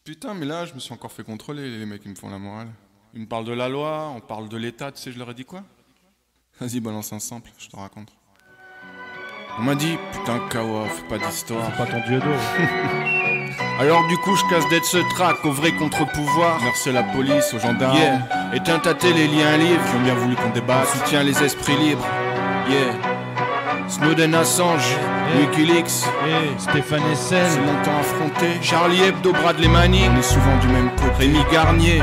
Putain, mais là, je me suis encore fait contrôler, les mecs, ils me font la morale. Ils me parlent de la loi, on parle de l'État, tu sais, je leur ai dit quoi? Vas-y, balance un sample, je te raconte. On m'a dit, putain, Kawa, fais pas d'histoire. C'est pas ton dieu d'eau. Alors du coup, je casse d'être ce trac au vrai contre-pouvoir. Merci à la police, aux gendarmes. Yeah. Éteins ta télé, lis un livre. Qui ont bien voulu qu'on débatte. Soutiens les esprits libres. Yeah. Snowden, Assange, Wikileaks, Stéphane Essel, c'est mon temps affronté. Charlie Hebdo, Brad les Manning, on est souvent du même côté. Rémi Garnier,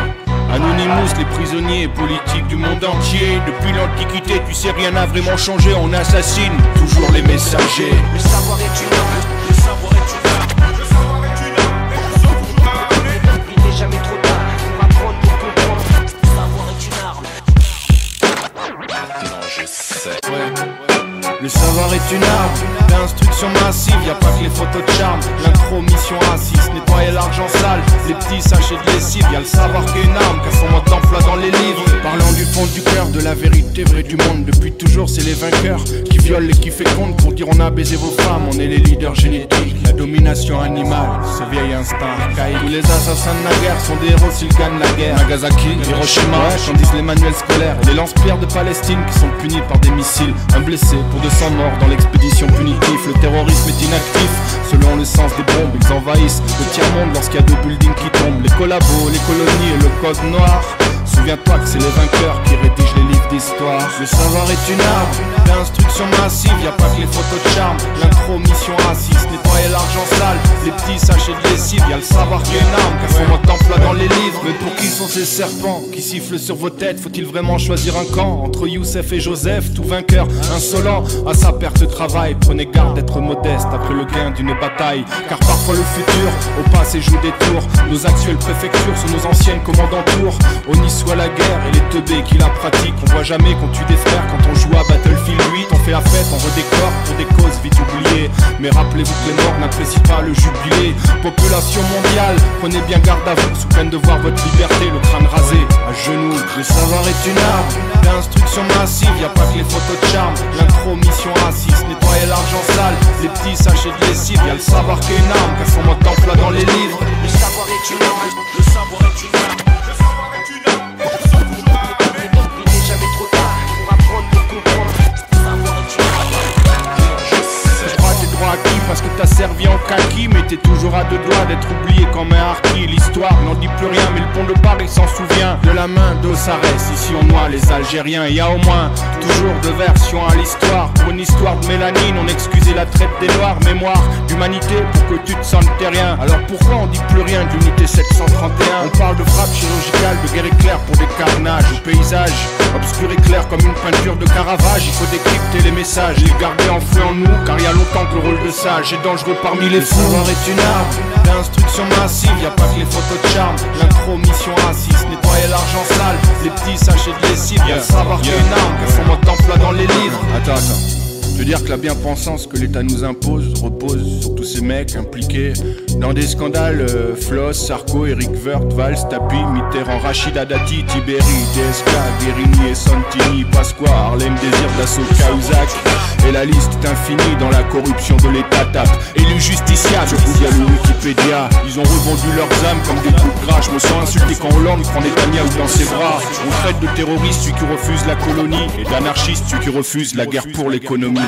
Anonymous, les prisonniers politiques du monde entier. Depuis l'Antiquité, tu sais, rien n'a vraiment changé. On assassine toujours les messagers. Le savoir est une arme, le savoir est une arme, le savoir est une arme. Il n'est jamais trop tard pour apprendre, pour comprendre. Le savoir est une arme. Non, je sais. Ouais. Le savoir est une arme d'instruction massive, y a pas que les photos de charme. L'intromission raciste, nettoyer l'argent sale, les petits sachets de lessive. Y'a le savoir qui est une arme, qu'à son mode d'emploi dans les livres. Parlant du fond du cœur, de la vérité vraie du monde. Depuis toujours, c'est les vainqueurs qui violent et qui fécondent pour dire on a baisé vos femmes. On est les leaders génétiques, la domination animale, ce vieil instinct archaïque. Tous les assassins de la guerre sont des héros s'ils gagnent la guerre. Nagasaki, Hiroshima, qu'en disent les manuels scolaires. Et les lance-pierres de Palestine qui sont punis par des missiles. Un blessé pour 200 morts dans l'expédition punitive. Le terrorisme est inactif, selon le sens des bombes. Ils envahissent le tiers-monde lorsqu'il y a deux buildings qui tombent. Les collabos, les colonies et le code noir. Souviens-toi que c'est les vainqueurs qui rédigent les livres d'histoire. Le savoir est une arme d'instruction massive, y a pas que les photos de charme. L'intromission raciste, nettoyer l'argent sale, les petits sachets de lessive. Y a le savoir qui est une arme, car son mode d'emploi dans les livres. Mais pour qui sont ces serpents qui sifflent sur vos têtes? Faut-il vraiment choisir un camp entre Youssef et Joseph? Tout vainqueur, insolent, à sa perte de travail. Prenez garde d'être modeste après le gain d'une bataille, car parfois le futur au passé joue des tours. Nos actuelles préfectures sont nos anciennes commandantours. Au Nice soit la guerre et les teubés qui la pratiquent. On voit jamais qu'on tue des frères quand on joue à Battlefield 8. On fait la fête, on redécore pour des causes vite oubliées. Mais rappelez-vous que les morts n'apprécient pas le jubilé. Population mondiale, prenez bien garde à vous, sous peine de voir votre liberté, le crâne rasé, à genoux. Le savoir est une arme d'instruction massive, y a pas que les photos de charme. L'intromission raciste, nettoyer l'argent sale, les petits sachets de lessive. Y a le savoir qui est une arme, car son mode d'emploi dans les livres. Le savoir est une arme, le savoir est une arme. Le savoir est une arme. Il n'est jamais trop tard pour apprendre, pour comprendre. Le savoir est une arme. Je crois que t'es droit acquis parce que t'as servi en kaki. Mais t'es toujours à deux doigts d'être oublié comme un harki. L'histoire n'en dit plus rien, mais le pont de Paris s'en souvient. De la main d'Ossarès, ici on noie les Algériens. Y a au moins toujours deux versions à l'histoire. Pour une histoire de mélanine, on excusait la traite des noirs. Mémoire d'humanité pour que tu te sentes terrien. Alors pourquoi on dit plus rien de l'unité 731? On parle de frappe chirurgicale, de guerre éclair pour des carnages. Au paysage obscur et clair comme une peinture de Caravage. Il faut décrypter les messages, les garder enfouis en nous, car y a longtemps que le rôle de sage est dangereux parmi les fous. Le savoir est une arme d'instruction massive, y a pas que les photos de charme. L'intromission raciste, nettoyer l'argent sale, les petits sachets de lessive. Y a le savoir qui est une arme, car son mode d'emploi dans les livres. Attends. Je veux dire que la bien-pensance que l'État nous impose repose sur tous ces mecs impliqués dans des scandales. Floss, Sarko, Eric Woerth, Valls, Tapi, Mitterrand, Rachida Dati, Tiberi, DSK, Guérini et Santini, Pasqua, Harlem Désir, Dassault, Cahuzac. Et la liste est infinie dans la corruption de l'État tape. Élu justiciable, je vous dis à le Wikipédia. Ils ont revendu leurs âmes comme des coups de gras. Je me sens insulté quand Hollande prend Netanyahou dans ses bras. On traite de terroriste celui qui refuse la colonie, et d'anarchiste celui qui refuse la guerre pour l'économie.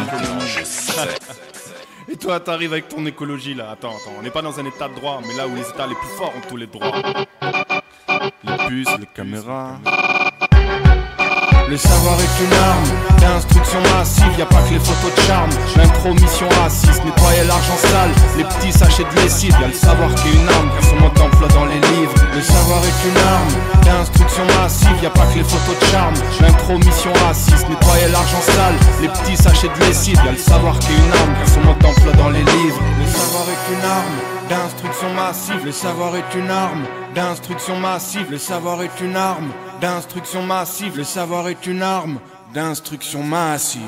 Et toi t'arrives avec ton écologie là. Attends, on n'est pas dans un état de droit, mais là où les états les plus forts ont tous les droits. Les puces, les caméras. Le savoir est une arme d'instruction massive, y a pas que les photos de charme. L'intromission raciste, nettoyer l'argent sale, les petits sachets de lessive. Y a le savoir qui est une arme, car son mode d'emploi dans les livres. Le savoir est une arme d'instruction massive, y a pas que les photos de charme. L'intromission raciste, nettoyer l'argent sale, les petits sachets de lessive. Y a le savoir qui est une arme, car son mode d'emploi dans les livres. Le savoir est une arme d'instruction massive, le savoir est une arme d'instruction massive, le savoir est une arme d'instruction massive, le savoir est une arme d'instruction massive.